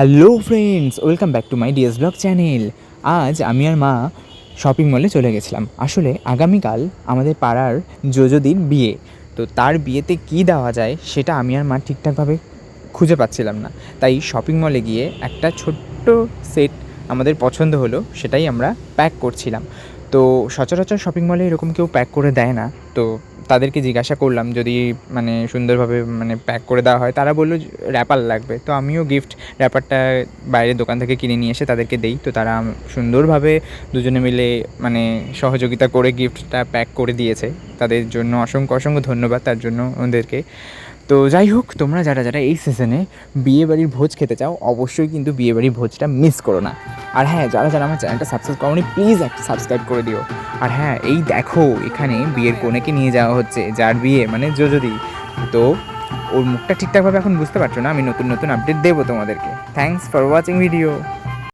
Hello friends, welcome back to my DS blog channel. আজ আমি আর মা শপিং মলে চলে গেছিলাম। আসলে আগামীকাল আমাদের পাড়ার জোজোদির বিয়ে, তো তার বিয়েতে কী দেওয়া যায় সেটা আমি আর মা ঠিকঠাকভাবে খুঁজে পাচ্ছিলাম না। তাই শপিং মলে গিয়ে একটা ছোট্ট সেট আমাদের পছন্দ হলো, সেটাই আমরা প্যাক করছিলাম। তো সচরাচর শপিং মলে এরকম কেউ প্যাক করে দেয় না, তো তাদেরকে জিজ্ঞাসা করলাম যদি সুন্দরভাবে প্যাক করে দেওয়া হয়। তারা বললো র্যাপার লাগবে, তো আমিও গিফট র্যাপারটা বাইরের দোকান থেকে কিনে নিয়ে এসে তাদেরকে দেই। তো তারা সুন্দরভাবে দুজনে মিলে সহযোগিতা করে গিফটটা প্যাক করে দিয়েছে। তাদের জন্য অসংখ্য অসংখ্য ধন্যবাদ তার জন্য ওদেরকে। তো যাই হোক, তোমরা যারা যারা এই সিজনে বিয়েবাড়ির ভোজ খেতে চাও, অবশ্যই কিন্তু বিয়েবাড়ির ভোজটা মিস করো না। আর হ্যাঁ, যারা যারা আমার চ্যানেলটা সাবস্ক্রাইব করোনি, প্লিজ একটা সাবস্ক্রাইব করে দিও। আর হ্যাঁ, এই দেখো এখানে বিয়ের কনেকে নিয়ে যাওয়া হচ্ছে, যার বিয়ে জোজোদি। তো ওর মুখটা ঠিকঠাকভাবে এখন বুঝতে পারছো না, আমি নতুন নতুন আপডেট দেবো তোমাদেরকে। Thanks for watching video.